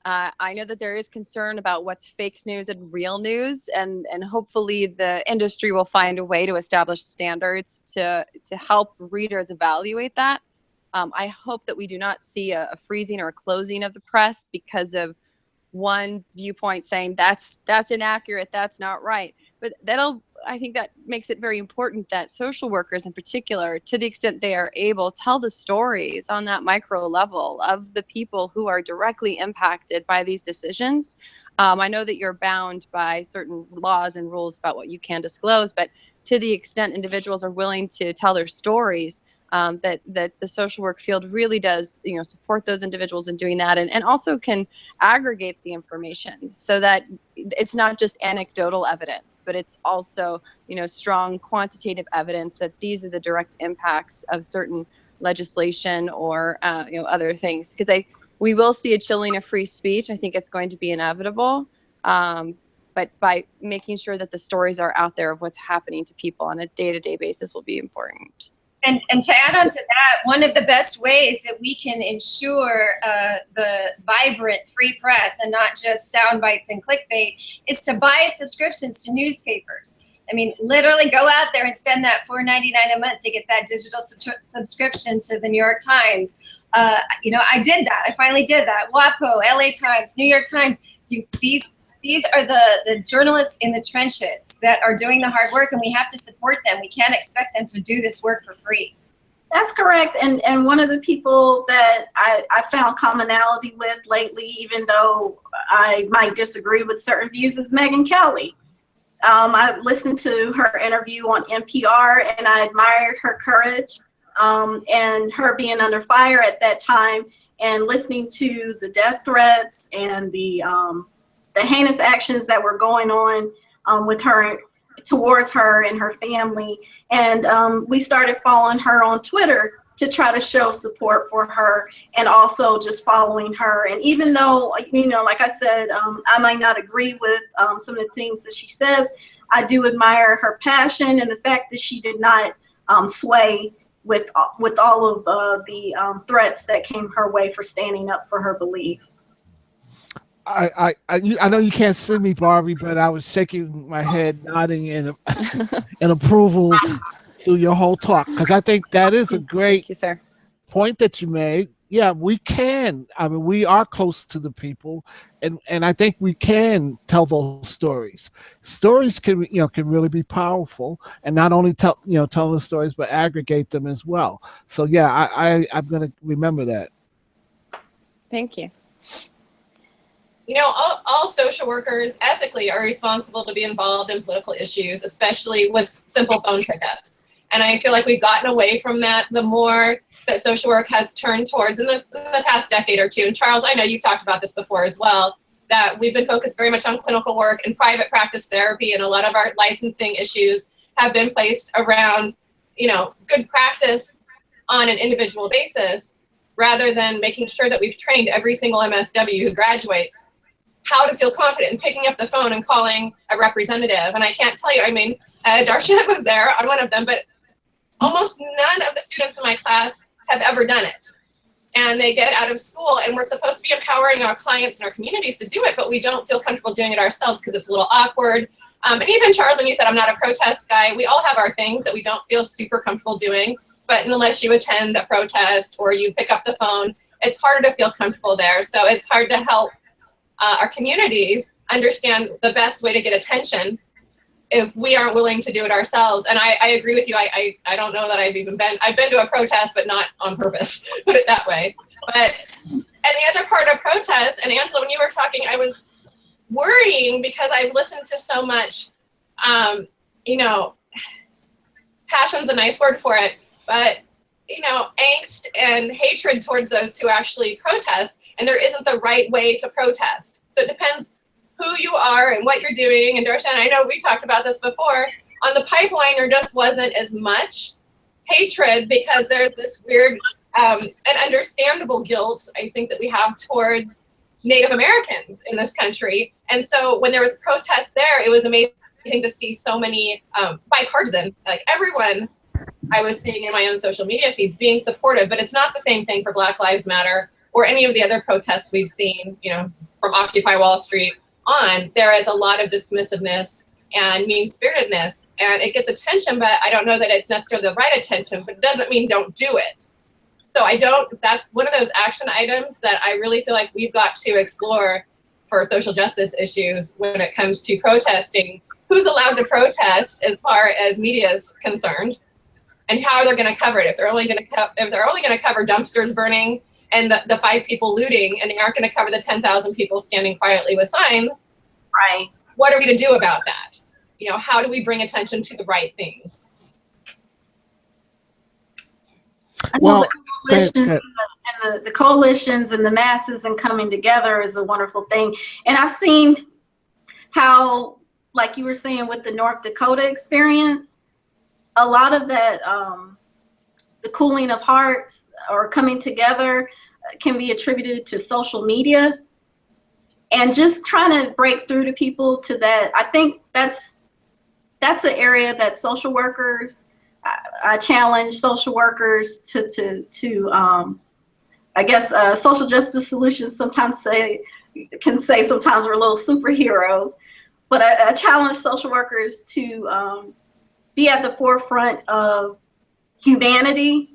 I know that there is concern about what's fake news and real news, and hopefully the industry will find a way to establish standards to help readers evaluate that. I hope that we do not see a freezing or a closing of the press because of one viewpoint saying that's inaccurate, that's not right. But I think that makes it very important that social workers in particular, to the extent they are able, tell the stories on that micro level of the people who are directly impacted by these decisions. I know that you're bound by certain laws and rules about what you can disclose, but to the extent individuals are willing to tell their stories, that the social work field really does, support those individuals in doing that, and also can aggregate the information so that it's not just anecdotal evidence, but it's also, strong quantitative evidence that these are the direct impacts of certain legislation or, other things. Because we will see a chilling of free speech. I think it's going to be inevitable. But by making sure that the stories are out there of what's happening to people on a day-to-day basis will be important. And to add on to that, one of the best ways that we can ensure the vibrant free press and not just sound bites and clickbait is to buy subscriptions to newspapers. I mean, literally go out there and spend that $4.99 a month to get that digital subscription to the New York Times. I did that. I finally did that. WAPO, LA Times, New York Times. These are the journalists in the trenches that are doing the hard work, and we have to support them. We can't expect them to do this work for free. That's correct. And one of the people that I found commonality with lately, even though I might disagree with certain views, is Megyn Kelly. I listened to her interview on NPR, and I admired her courage and her being under fire at that time, and listening to the death threats and the heinous actions that were going on with her, towards her and her family. And we started following her on Twitter to try to show support for her, and also just following her. And even though, like I said, I might not agree with some of the things that she says, I do admire her passion and the fact that she did not sway with all of the threats that came her way for standing up for her beliefs. I know you can't see me, Barbi, but I was shaking my head, nodding in approval through your whole talk, because I think that is a great point that you made. Yeah, we can. I mean, we are close to the people, and I think we can tell those stories. Stories can really be powerful, and not only tell the stories, but aggregate them as well. So yeah, I'm gonna remember that. Thank you. You know, all social workers ethically are responsible to be involved in political issues, especially with simple phone pickups. And I feel like we've gotten away from that the more that social work has turned towards in the past decade or two. And Charles, I know you've talked about this before as well, that we've been focused very much on clinical work and private practice therapy, and a lot of our licensing issues have been placed around, you know, good practice on an individual basis, rather than making sure that we've trained every single MSW who graduates how to feel confident in picking up the phone and calling a representative. And I can't tell you, I mean, Darshann was there on one of them, but almost none of the students in my class have ever done it. And they get out of school, and we're supposed to be empowering our clients and our communities to do it, but we don't feel comfortable doing it ourselves because it's a little awkward. And even Charles, when you said I'm not a protest guy, we all have our things that we don't feel super comfortable doing, but unless you attend a protest or you pick up the phone, it's harder to feel comfortable there. So it's hard to help our communities understand the best way to get attention if we aren't willing to do it ourselves. And I agree with you. I don't know that I've been to a protest, but not on purpose, put it that way. But, and the other part of protests, and Angela, when you were talking, I was worrying because I've listened to so much, you know, passion's a nice word for it, but, you know, angst and hatred towards those who actually protest, and there isn't the right way to protest. So it depends who you are and what you're doing. And Darshann, I know we talked about this before. On the pipeline, there just wasn't as much hatred because there's this weird and understandable guilt, I think, that we have towards Native Americans in this country. And so when there was protests there, it was amazing to see so many bipartisan, like everyone I was seeing in my own social media feeds being supportive, but it's not the same thing for Black Lives Matter or any of the other protests we've seen, you know, from Occupy Wall Street on. There is a lot of dismissiveness and mean-spiritedness, and it gets attention, but I don't know that it's necessarily the right attention, but it doesn't mean don't do it. So that's one of those action items that I really feel like we've got to explore for social justice issues when it comes to protesting. Who's allowed to protest as far as media is concerned, and how they're going to cover it? If they're only going to cover dumpsters burning and the 5 people looting, and they aren't going to cover the 10,000 people standing quietly with signs, Right. what are we to do about that? You know, how do we bring attention to the right things? Well, the coalitions and the masses and coming together is a wonderful thing. And I've seen how, like you were saying with the North Dakota experience, a lot of that, the cooling of hearts or coming together can be attributed to social media, and just trying to break through to people to that. I think that's an area that social workers, I challenge social workers to I guess social justice solutions sometimes sometimes we're little superheroes, but I challenge social workers to be at the forefront of humanity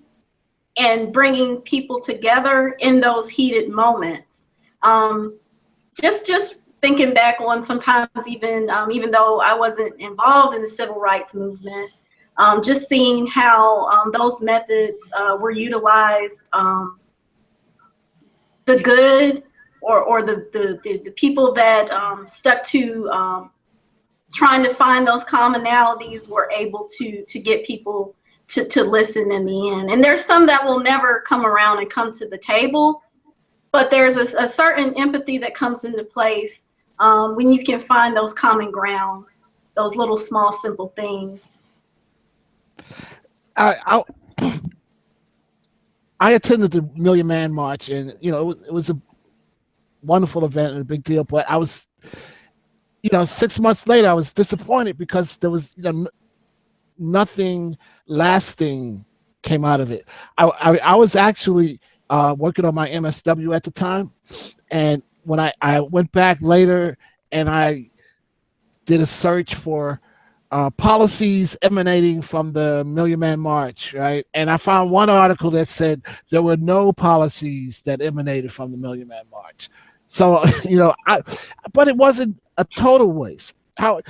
and bringing people together in those heated moments. Just thinking back on sometimes even though I wasn't involved in the civil rights movement, just seeing how those methods were utilized, the good or the people that stuck to trying to find those commonalities were able to get people to listen in the end. And there's some that will never come around and come to the table, but there's a certain empathy that comes into place when you can find those common grounds, those little small simple things. I attended the Million Man March, and you know it was a wonderful event and a big deal. But I was, 6 months later, I was disappointed because there was nothing lasting came out of it. I was actually working on my MSW at the time, and when I went back later and I did a search for policies emanating from the Million Man March, right? And I found one article that said there were no policies that emanated from the Million Man March. So, but it wasn't a total waste. I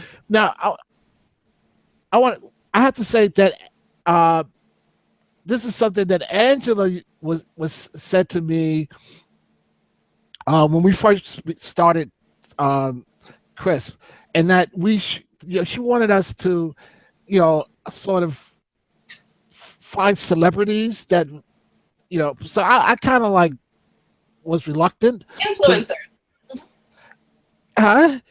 have to say that this is something that Angela was said to me when we first started Crisp, and that she wanted us to, sort of find celebrities that, so I kind of like was reluctant. Influencers. I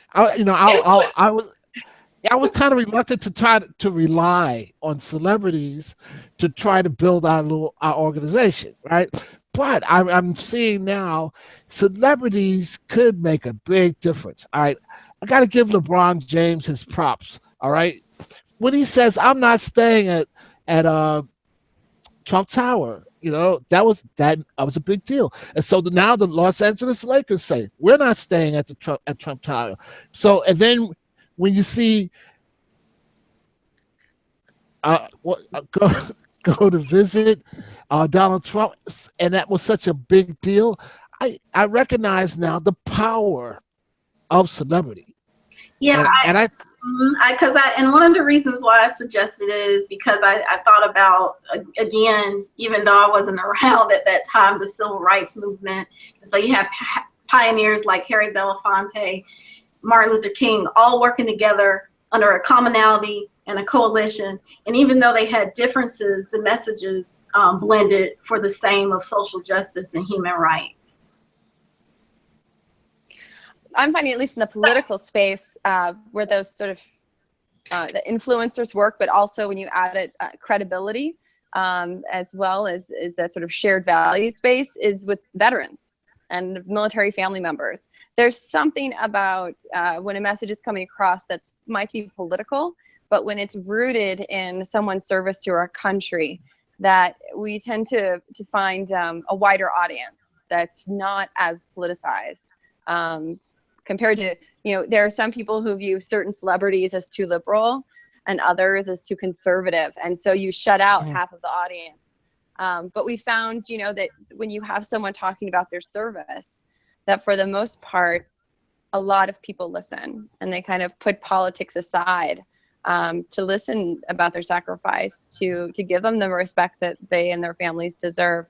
was kind of reluctant to try to rely on celebrities to try to build our organization, right? But I'm seeing now celebrities could make a big difference. All right, I got to give LeBron James his props. All right, when he says I'm not staying at Trump Tower, that was a big deal. And so now the Los Angeles Lakers say we're not staying at Trump Tower. So and then when you see go to visit Donald Trump, and that was such a big deal, I recognize now the power of celebrity. Yeah, and one of the reasons why I suggested it is because I thought about, again, even though I wasn't around at that time, the civil rights movement. And so you have pioneers like Harry Belafonte, Martin Luther King, all working together under a commonality and a coalition. And even though they had differences, the messages blended for the same of social justice and human rights. I'm finding, at least in the political space, where those sort of the influencers work, but also when you add it credibility, as well as that sort of shared value space, is with veterans and military family members. There's something about when a message is coming across that might be political, but when it's rooted in someone's service to our country, that we tend to find a wider audience that's not as politicized. Compared to, there are some people who view certain celebrities as too liberal and others as too conservative. And so you shut out half of the audience. But we found, that when you have someone talking about their service, that for the most part, a lot of people listen, and they kind of put politics aside to listen about their sacrifice, to give them the respect that they and their families deserve,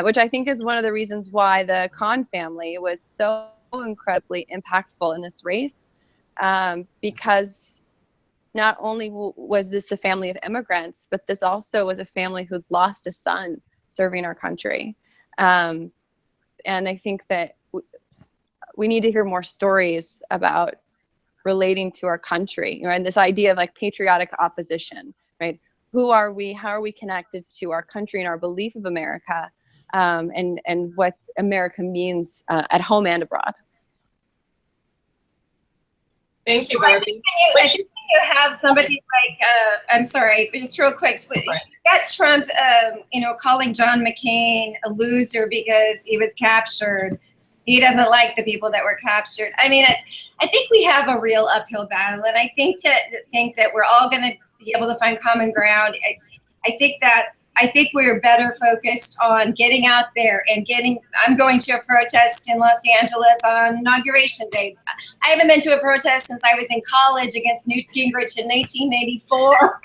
which I think is one of the reasons why the Khan family was so incredibly impactful in this race, because not only was this a family of immigrants, but this also was a family who'd lost a son serving our country. And I think that we need to hear more stories about relating to our country, and this idea of like patriotic opposition, right? Who are we? How are we connected to our country and our belief of America, and what America means at home and abroad? Thank you, Barbi. I think you have somebody like, I'm sorry, just real quick. You got Trump, calling John McCain a loser because he was captured. He doesn't like the people that were captured. I mean, I think we have a real uphill battle, and I think that we're all going to be able to find common ground. I think we're better focused on getting out there and I'm going to a protest in Los Angeles on Inauguration Day. I haven't been to a protest since I was in college against Newt Gingrich in 1984,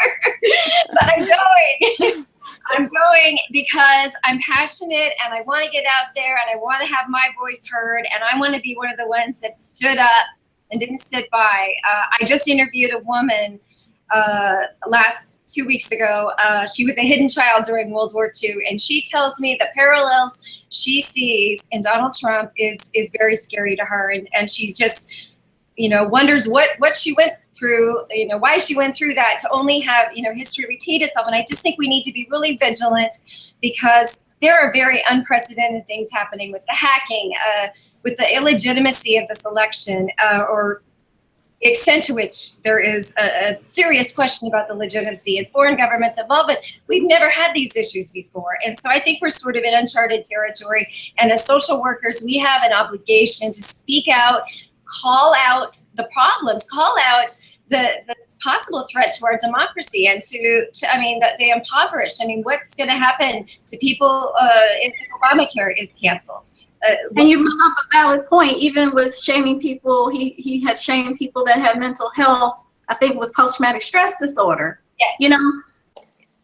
but I'm going. I'm going because I'm passionate and I want to get out there and I want to have my voice heard, and I want to be one of the ones that stood up and didn't sit by. I just interviewed a woman 2 weeks ago. She was a hidden child during World War II, and she tells me the parallels she sees in Donald Trump is very scary to her, and she's just, wonders what she went through, why she went through that, to only have, history repeat itself. And I just think we need to be really vigilant, because there are very unprecedented things happening with the hacking, with the illegitimacy of this election, or the extent to which there is a serious question about the legitimacy and foreign governments' involvement. We've never had these issues before. And so I think we're sort of in uncharted territory. And as social workers, we have an obligation to speak out, call out the problems, call out the possible threat to our democracy, and the impoverished. I mean, what's going to happen to people if Obamacare is canceled? And you brought up a valid point. Even with shaming people, he had shamed people that had mental health, I think with post-traumatic stress disorder. Yes.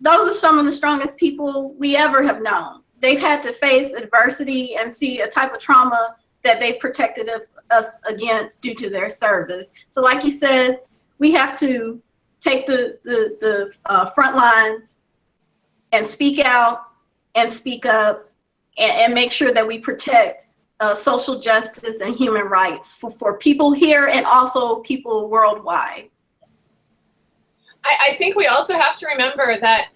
Those are some of the strongest people we ever have known. They've had to face adversity and see a type of trauma that they've protected us against due to their service. So like you said, we have to take the front lines and speak out and speak up and make sure that we protect social justice and human rights for people here and also people worldwide. I think we also have to remember that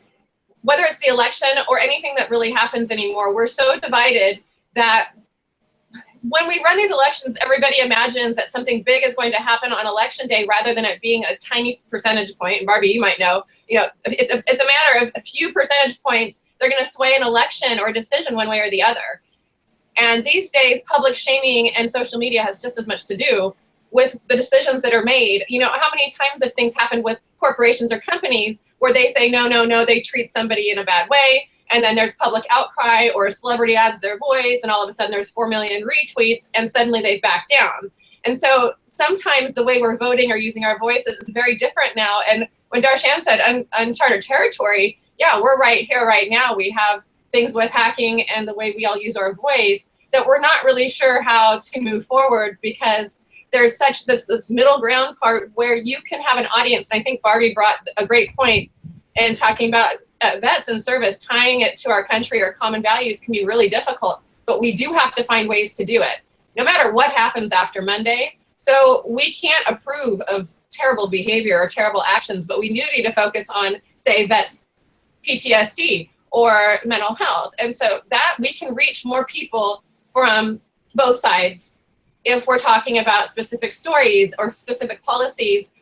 whether it's the election or anything that really happens anymore, we're so divided that when we run these elections, everybody imagines that something big is going to happen on election day rather than it being a tiny percentage point. And Barbi, you might know, it's a matter of a few percentage points. They're going to sway an election or a decision one way or the other. And these days, public shaming and social media has just as much to do with the decisions that are made. How many times have things happened with corporations or companies where they say, no, they treat somebody in a bad way, and then there's public outcry or a celebrity adds their voice, and all of a sudden there's 4 million retweets, and suddenly they back down. And so sometimes the way we're voting or using our voices is very different now. And when Darshann said uncharted territory, yeah, we're right here, right now. We have things with hacking and the way we all use our voice that we're not really sure how to move forward, because there's such this middle ground part where you can have an audience. And I think Barbi brought a great point in talking about vets and service. Tying it to our country or common values can be really difficult, but we do have to find ways to do it, no matter what happens after Monday. So we can't approve of terrible behavior or terrible actions, but we do need to focus on, say, vets PTSD or mental health. And so that we can reach more people from both sides if we're talking about specific stories or specific policies,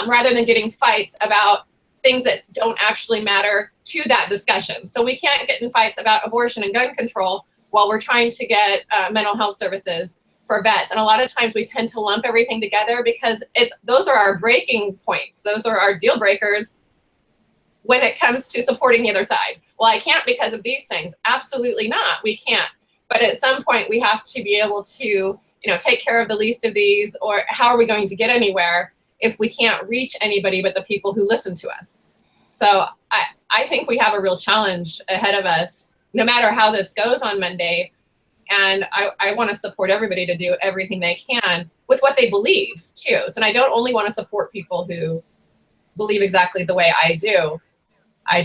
rather than getting fights about things that don't actually matter to that discussion. So we can't get in fights about abortion and gun control while we're trying to get mental health services for vets. And a lot of times we tend to lump everything together because those are our breaking points. Those are our deal breakers when it comes to supporting the other side. Well, I can't because of these things. Absolutely not. We can't. But at some point we have to be able to take care of the least of these, or how are we going to get anywhere if we can't reach anybody but the people who listen to us? So I think we have a real challenge ahead of us, no matter how this goes on Monday. And I want to support everybody to do everything they can with what they believe too. So I don't only want to support people who believe exactly the way I do. I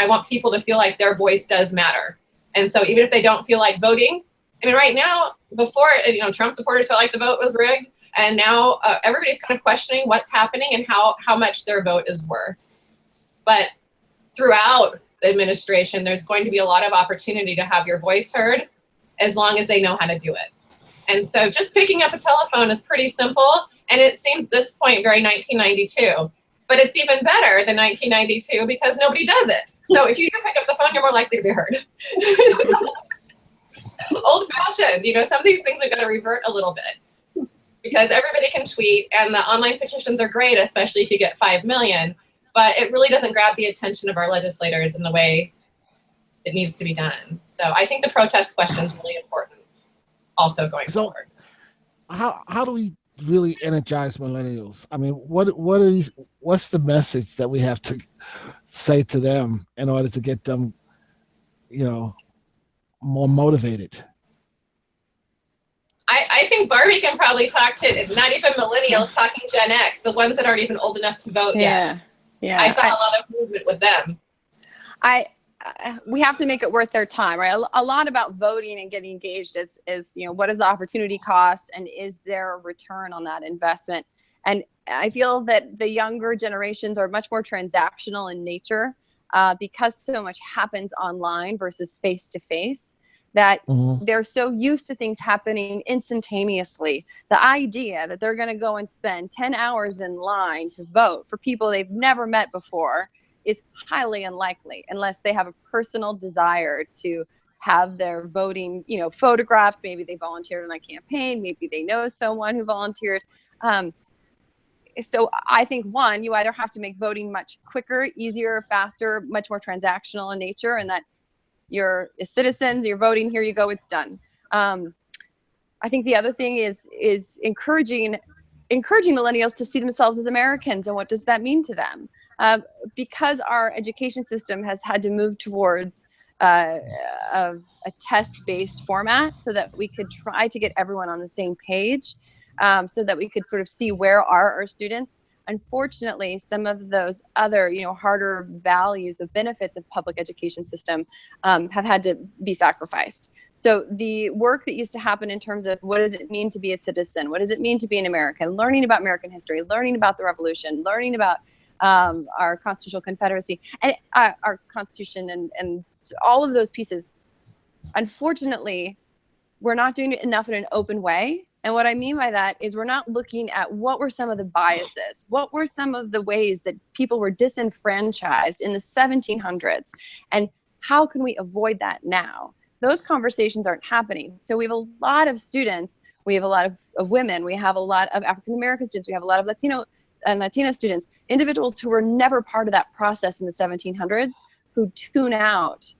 want people to feel like their voice does matter. And so even if they don't feel like voting, right now, before, Trump supporters felt like the vote was rigged, and now everybody's kind of questioning what's happening and how much their vote is worth. But throughout the administration, there's going to be a lot of opportunity to have your voice heard as long as they know how to do it. And so just picking up a telephone is pretty simple, and it seems at this point very 1992. But it's even better than 1992 because nobody does it. So if you do pick up the phone, you're more likely to be heard. Old-fashioned, some of these things we've got to revert a little bit, because everybody can tweet, and the online petitions are great, especially if you get 5 million, but it really doesn't grab the attention of our legislators in the way it needs to be done. So I think the protest question is really important also going forward. How do we really energize millennials? What's the message that we have to say to them in order to get them, more motivated? I think Barbi can probably talk to not even millennials, talking Gen X, the ones that aren't even old enough to vote yet. Yeah. I saw a lot of movement with them. We have to make it worth their time, right? A lot about voting and getting engaged is what is the opportunity cost, and is there a return on that investment? And I feel that the younger generations are much more transactional in nature, because so much happens online versus face to face, that they're so used to things happening instantaneously. The idea that they're going to go and spend 10 hours in line to vote for people they've never met before is highly unlikely, unless they have a personal desire to have their voting, photographed. Maybe they volunteered in a campaign. Maybe they know someone who volunteered. So I think, one, you either have to make voting much quicker, easier, faster, much more transactional in nature, and that you're citizens, you're voting, here you go, it's done. I think the other thing is encouraging millennials to see themselves as Americans, and what does that mean to them? Because our education system has had to move towards a test-based format so that we could try to get everyone on the same page, so that we could sort of see where are our students. Unfortunately, some of those other, harder values, the benefits of public education system have had to be sacrificed. So the work that used to happen in terms of what does it mean to be a citizen, what does it mean to be an American, learning about American history, learning about the Revolution, learning about our constitutional confederacy, and our Constitution, and all of those pieces, unfortunately, we're not doing it enough in an open way. And what I mean by that is we're not looking at what were some of the biases, what were some of the ways that people were disenfranchised in the 1700s, and how can we avoid that now? Those conversations aren't happening. So we have a lot of students, we have a lot of women, we have a lot of African American students, we have a lot of Latino and Latina students, individuals who were never part of that process in the 1700s, who tune out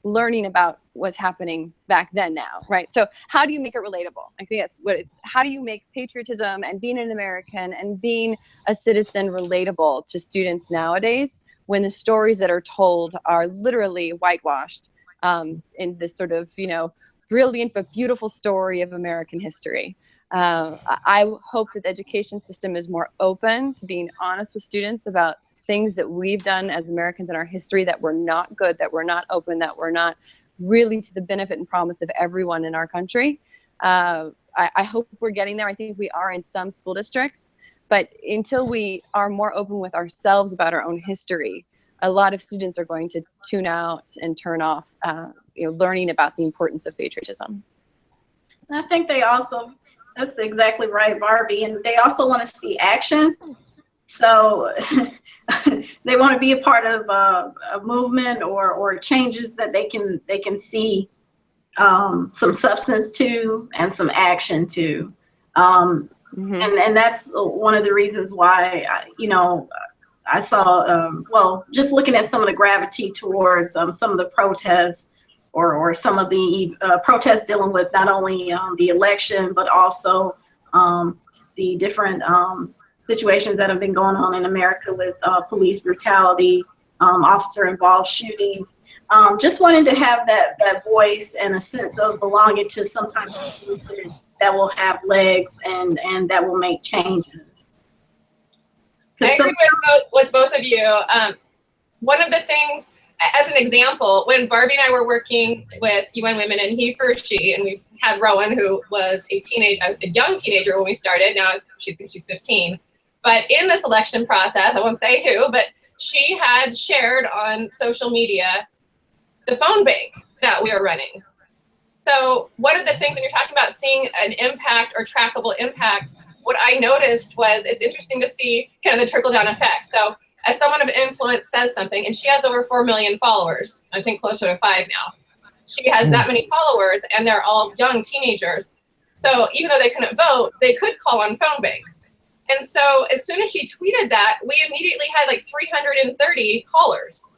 learning about what's happening back then now, right? So how do you make it relatable? I think that's what it's, how do you make patriotism and being an American and being a citizen relatable to students nowadays when the stories that are told are literally whitewashed in this sort of, brilliant but beautiful story of American history. I hope that the education system is more open to being honest with students about things that we've done as Americans in our history that were not good, that were not open, that were not really to the benefit and promise of everyone in our country. I hope we're getting there. I think we are in some school districts, but until we are more open with ourselves about our own history, a lot of students are going to tune out and turn off, learning about the importance of patriotism. I think they also, that's exactly right, Barbi, and they also want to see action. So they want to be a part of a movement or changes that they can see some substance to and some action to. And that's one of the reasons why, I saw, just looking at some of the gravity towards some of the protests or some of the protests dealing with not only the election, but also the different situations that have been going on in America with police brutality, officer-involved shootings. Just wanting to have that voice and a sense of belonging to some type of movement that will have legs and that will make changes. I agree with both of you. One of the things, as an example, when Barbi and I were working with UN Women and He for She, and we've had Rowan, who was a young teenager when we started. Now she's 15. But in this election process, I won't say who, but she had shared on social media the phone bank that we were running. So one of the things when you're talking about seeing an impact or trackable impact, what I noticed was it's interesting to see kind of the trickle down effect. So as someone of influence says something, and she has over 4 million followers, I think closer to 5 now. She has that many followers and they're all young teenagers. So even though they couldn't vote, they could call on phone banks. And so as soon as she tweeted that, we immediately had like 330 callers.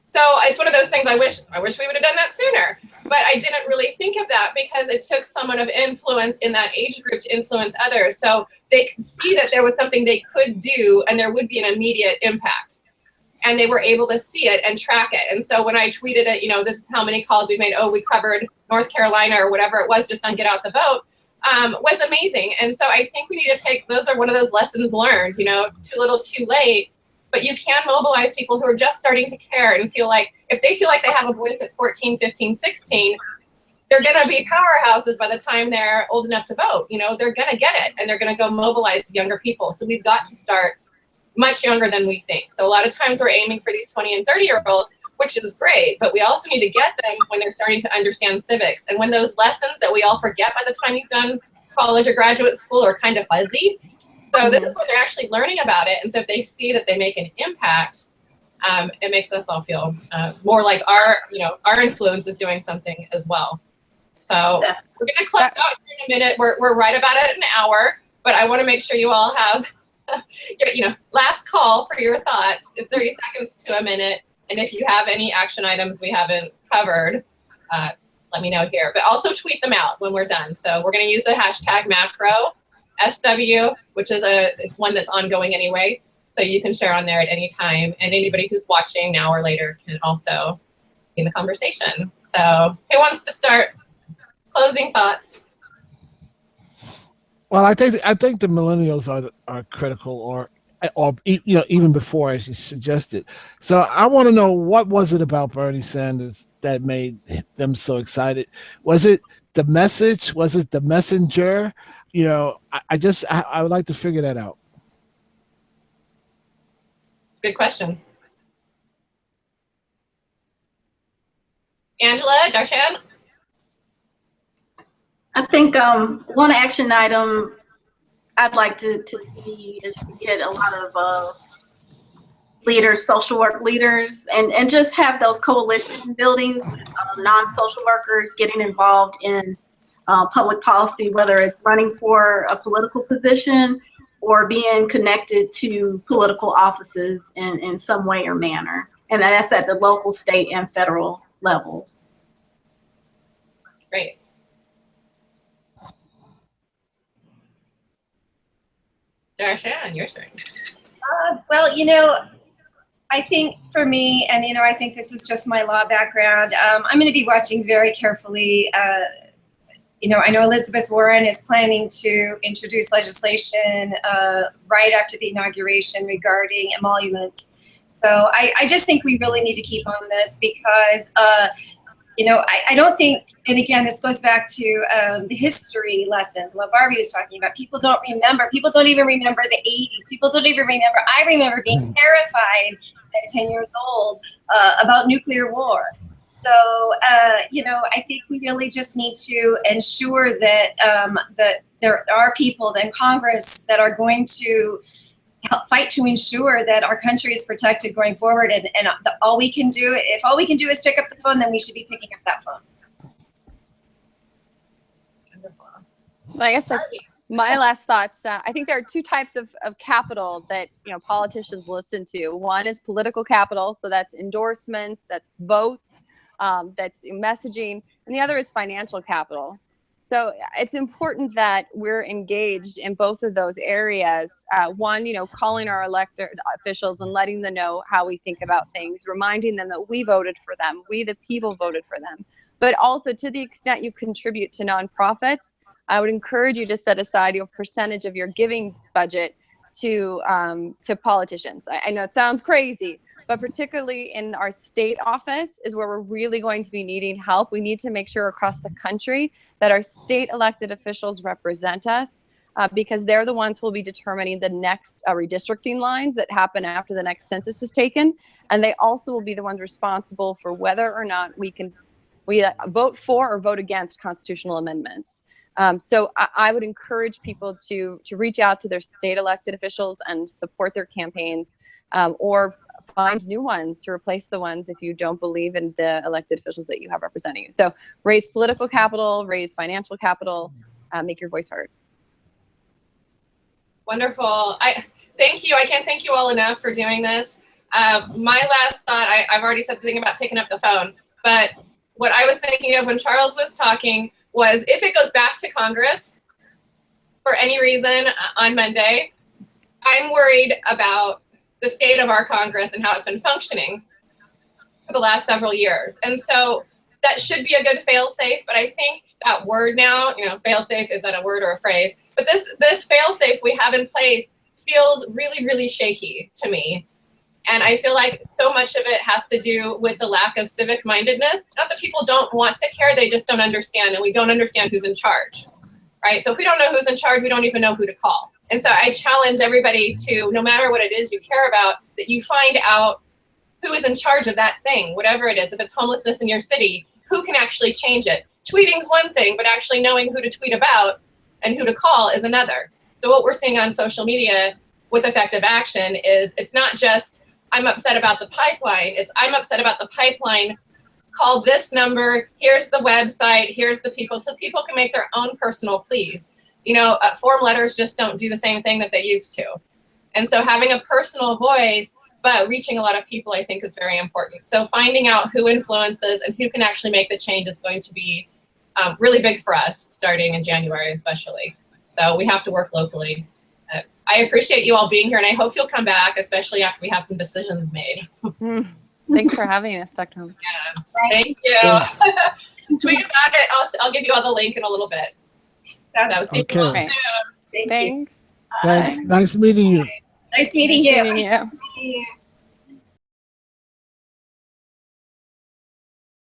So it's one of those things I wish we would have done that sooner. But I didn't really think of that because it took someone of influence in that age group to influence others. So they could see that there was something they could do and there would be an immediate impact. And they were able to see it and track it. And so when I tweeted it, this is how many calls we've made. Oh, we covered North Carolina or whatever it was just on Get Out the Vote. Was amazing. And so I think we need to take, those are one of those lessons learned, too little, too late. But you can mobilize people who are just starting to care and feel like, if they feel like they have a voice at 14, 15, 16, they're going to be powerhouses by the time they're old enough to vote. They're going to get it and they're going to go mobilize younger people. So we've got to start much younger than we think. So a lot of times we're aiming for these 20 and 30-year-olds, which is great, but we also need to get them when they're starting to understand civics. And when those lessons that we all forget by the time you've done college or graduate school are kind of fuzzy. So this is when they're actually learning about it. And so if they see that they make an impact, it makes us all feel more like our influence is doing something as well. So we're going to close out in a minute. We're right about at an hour, but I want to make sure you all have, last call for your thoughts, 30 seconds to a minute. And if you have any action items we haven't covered, let me know here. But also tweet them out when we're done. So we're going to use the hashtag macro SW, which is it's one that's ongoing anyway. So you can share on there at any time. And anybody who's watching now or later can also in the conversation. So who wants to start? Closing thoughts. Well, I think the millennials are critical, or even before, as you suggested. So I want to know, what was it about Bernie Sanders that made them so excited? Was it the message? Was it the messenger? I would like to figure that out. Good question. Angela, Darshann? I think one action item I'd like to see is to get a lot of leaders, social work leaders, and just have those coalition buildings with non-social workers getting involved in public policy, whether it's running for a political position or being connected to political offices in some way or manner. And that's at the local, state, and federal levels. Great. Darshann, your turn. Well, I think for me, and I think this is just my law background, I'm going to be watching very carefully. I know Elizabeth Warren is planning to introduce legislation right after the inauguration regarding emoluments. So I just think we really need to keep on this because I don't think, and again, this goes back to the history lessons, what Barbi was talking about. People don't remember. People don't even remember the 80s. People don't even remember. I remember being terrified at 10 years old about nuclear war. So, I think we really just need to ensure that that there are people in Congress that are going to help fight to ensure that our country is protected going forward. And all we can do, if all we can do is pick up the phone, then we should be picking up that phone. Well, I guess my last thoughts, I think there are two types of capital that politicians listen to. One is political capital, so that's endorsements, that's votes, that's messaging, and the other is financial capital. So it's important that we're engaged in both of those areas. One, calling our elected officials and letting them know how we think about things, reminding them that we voted for them, we the people voted for them. But also, to the extent you contribute to nonprofits, I would encourage you to set aside your percentage of your giving budget to politicians. I know it sounds crazy, but particularly in our state office is where we're really going to be needing help. We need to make sure across the country that our state elected officials represent us because they're the ones who will be determining the next redistricting lines that happen after the next census is taken. And they also will be the ones responsible for whether or not we vote for or vote against constitutional amendments. So I would encourage people to reach out to their state elected officials and support their campaigns or find new ones to replace the ones if you don't believe in the elected officials that you have representing you. So raise political capital, raise financial capital, make your voice heard. Wonderful. Thank you. I can't thank you all enough for doing this. My last thought, I've already said the thing about picking up the phone, but what I was thinking of when Charles was talking was if it goes back to Congress for any reason on Monday, I'm worried about the state of our Congress and how it's been functioning for the last several years. And so that should be a good fail-safe, but I think that word now, fail-safe, is that a word or a phrase? But this fail-safe we have in place feels really, really shaky to me. And I feel like so much of it has to do with the lack of civic mindedness. Not that people don't want to care, they just don't understand, and we don't understand who's in charge, right? So if we don't know who's in charge, we don't even know who to call. And so I challenge everybody to, no matter what it is you care about, that you find out who is in charge of that thing, whatever it is. If it's homelessness in your city, who can actually change it? Tweeting's one thing, but actually knowing who to tweet about and who to call is another. So what we're seeing on social media with effective action is it's not just, I'm upset about the pipeline, it's I'm upset about the pipeline, call this number, here's the website, here's the people, so people can make their own personal pleas. Form letters just don't do the same thing that they used to. And so having a personal voice, but reaching a lot of people, I think is very important. So finding out who influences and who can actually make the change is going to be really big for us starting in January, especially. So we have to work locally. I appreciate you all being here, and I hope you'll come back, especially after we have some decisions made. Thanks for having us, Dr. Holmes. Yeah. Thank you. Yes. Tweet about it. I'll give you all the link in a little bit. So see you all Okay. soon. Thank you. Thanks. Thanks. Nice meeting you. Nice meeting Nice you. meeting you. Yeah.